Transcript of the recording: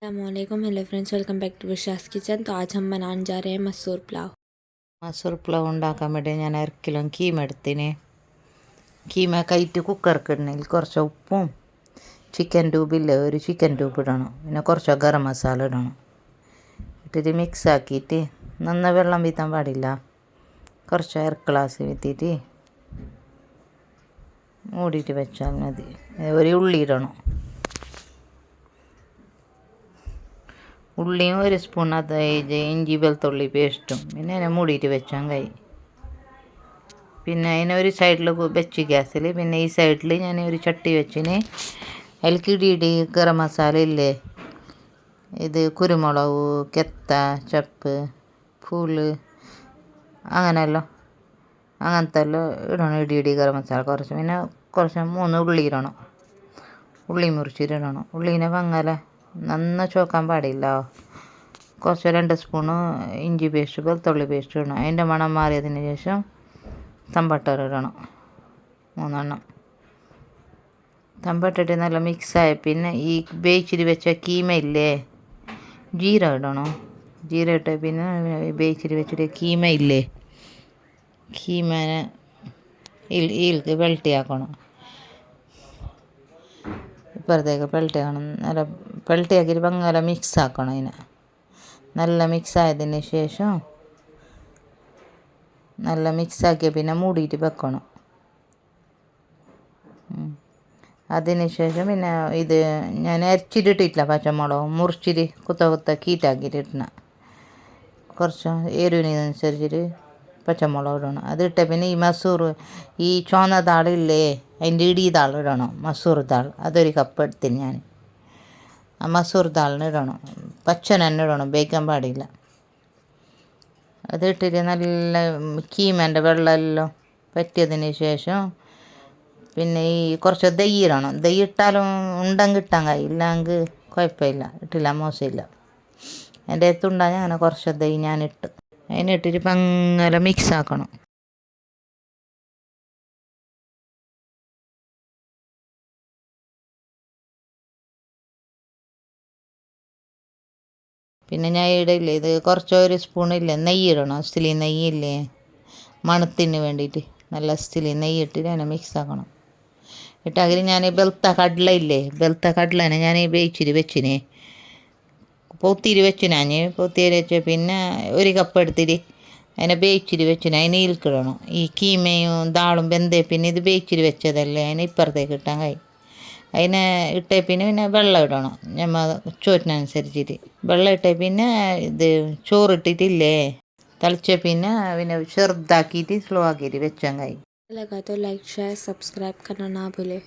अस्सलामुअलैकुम hello friends, welcome back to Vishas kitchen. तो आज हम बनाने जा रहे हैं मसूर पुलाव। മസൂർ പുലാവ് ഉണ്ടാക്കാൻ വേണ്ടി ഞാൻ 1 കിലോ കീമ എടുത്തിന്. കീമ കയറ്റി കുക്കർക്കിടണതിൽ കുറച്ച് ഉപ്പും ചിക്കൻ ട്യൂബില്ല ഒരു ചിക്കൻ ട്യൂബ് ഇടണം, പിന്നെ കുറച്ച് ഗരം മസാല ഇടണം. ഇട്ടിട്ട് മിക്സ് ആക്കിയിട്ട് നന്ന വെള്ളം വീത്താൻ പാടില്ല, കുറച്ച് 1 ഗ്ലാസ് വീത്തിയിട്ട് മൂടിയിട്ട് വെച്ചാൽ മതി. ഒരു ഉള്ളി ഇടണം, ഉള്ളിയും 1 സ്പൂൺ അതായത് ഇഞ്ചി വെളുത്തുള്ളി പേസ്റ്റും, പിന്നെ അതിനെ മൂടിയിട്ട് വെച്ചാൽ കഴിയും. പിന്നെ അതിനെ ഒരു സൈഡിൽ വെച്ച് ഗ്യാസിൽ, പിന്നെ ഈ സൈഡിൽ ഞാൻ ഒരു ചട്ടി വെച്ചിന്. അതിലേക്ക് ഇടിയിടി ഗരം മസാല ഇല്ലേ, ഇത് കുരുമുളക്, കെത്ത, ചപ്പ്, പൂള്, അങ്ങനെയല്ലോ അങ്ങനത്തെ എല്ലാം ഇടണം. ഇടിയിടി ഗരം മസാല കുറച്ച്, പിന്നെ കുറച്ച് 3 ഉള്ളി ഇടണം, ഉള്ളി മുറിച്ചിടണം. ഉള്ളീനെ വങ്ങല നന്ന ചോക്കാൻ പാടില്ല. കുറച്ച് 2 സ്പൂണ് ഇഞ്ചി പേസ്റ്റ് വെളുത്തുള്ളി പേസ്റ്റ് ഇടണം. അതിൻ്റെ മണം മാറിയതിന് ശേഷം തമ്പട്ടർ ഇടണം, 3 എണ്ണം. തമ്പട്ടിട്ട് നല്ല മിക്സായ പിന്നെ ഈ വേവിച്ചിട്ട് വെച്ച കീമ ഇല്ലേ, ജീരകം ഇടണം. ജീരകം ഇട്ട പിന്നെ വേവിച്ചിട്ട് വെച്ചിട്ട് കീമ ഇല്ലേ, കീമനെ ഇതിലേക്ക് വെള്ളത്തിയാക്കണം. ഇപ്പുറത്തേക്ക് പെൾട്ടിയാക്കണം. നല്ല പെൾട്ടിയാക്കിയിട്ട് ഭയങ്കര മിക്സ് ആക്കണം. അതിനെ നല്ല മിക്സ് ആയതിന് ശേഷം നല്ല മിക്സാക്കിയ പിന്നെ മൂടിയിട്ട് വെക്കണം. അതിന് ശേഷം പിന്നെ ഇത് ഞാൻ അരച്ചിട്ടിട്ടില്ല, പച്ചമുളക് മുറിച്ചിട്ട് കുത്ത കീറ്റാക്കിയിട്ട് ഇടണം. കുറച്ച് എരിവിനനുസരിച്ചിട്ട് പച്ചമുളക് ഇടണം. അതിട്ട പിന്നെ ഈ മസൂർ, ഈ ചുവന്ന താളില്ലേ അതിൻ്റെ ഇടി താൾ ഇടണം. മസൂർ താൾ അതൊരു കപ്പ് എടുത്തിന് ഞാൻ. ആ മസൂർ താളിന് ഇടണം, പച്ചന തന്നെ ഇടണം, ബേക്കാൻ പാടില്ല. അതിട്ടിട്ട് നല്ല കീമേൻ്റെ വെള്ളമെല്ലാം പറ്റിയതിന് ശേഷം പിന്നെ ഈ കുറച്ച് ദയ്യ് ഇടണം. ദയ്യ് ഇട്ടാലും ഉണ്ടെങ്കിൽ ഇട്ടാൻ കഴിയില്ലെങ്കിൽ കുഴപ്പമില്ല, ഇട്ടില്ല മോശമില്ല. എൻ്റെ അടുത്തുണ്ടാകും അങ്ങനെ കുറച്ച് ദയ്യ് ഞാനിട്ട് അതിനിട്ടിട്ട് ഭയങ്കര മിക്സ് ആക്കണം. പിന്നെ ഞാൻ ഇടയില്ലേ, ഇത് കുറച്ച് 1 സ്പൂണില്ലേ നെയ്യ് ഇടണം. സ്റ്റിലി നെയ്യില്ലേ, മണത്തിന് വേണ്ടിയിട്ട് നല്ല സ്റ്റിലി നെയ്യ് ഇട്ടിട്ട് അതിനെ മിക്സ് ആക്കണം. ഇട്ടാൽ ഞാൻ വെളുത്ത കടല ഇല്ലേ, വെളുത്ത കടലനെ ഞാൻ വേവിച്ചിട്ട് വെച്ചിന്, പൊത്തിരി വെച്ചു. ഞാൻ പൊത്തിരി വെച്ച് പിന്നെ 1 കപ്പ് എടുത്തിട്ട് അതിനെ വേവിച്ചിട്ട് വെച്ചിന്. അതിന് ഇൽക്കിടണം. ഈ കീമയും ദാളും വെന്തേ പിന്നെ ഇത് വേവിച്ചിട്ട് വെച്ചതല്ലേ അതിനെ ഇപ്പുറത്തേക്ക് ഇട്ടാൻ കഴിയും. അതിനെ ഇട്ടേ പിന്നെ വെള്ളം ഇടണം, നമ്മൾ ചോറ്റിനനുസരിച്ചിട്ട് വെള്ളം ഇട്ടേ. പിന്നെ ഇത് ചോറിട്ടിട്ടില്ലേ തിളച്ച പിന്നെ ചെറുതാക്കിയിട്ട് സ്ലോ ആക്കിയിട്ട് വെച്ചാൽ കഴിയും. लगा तो लाइक शेयर सब्सक्राइब करना ना भूले।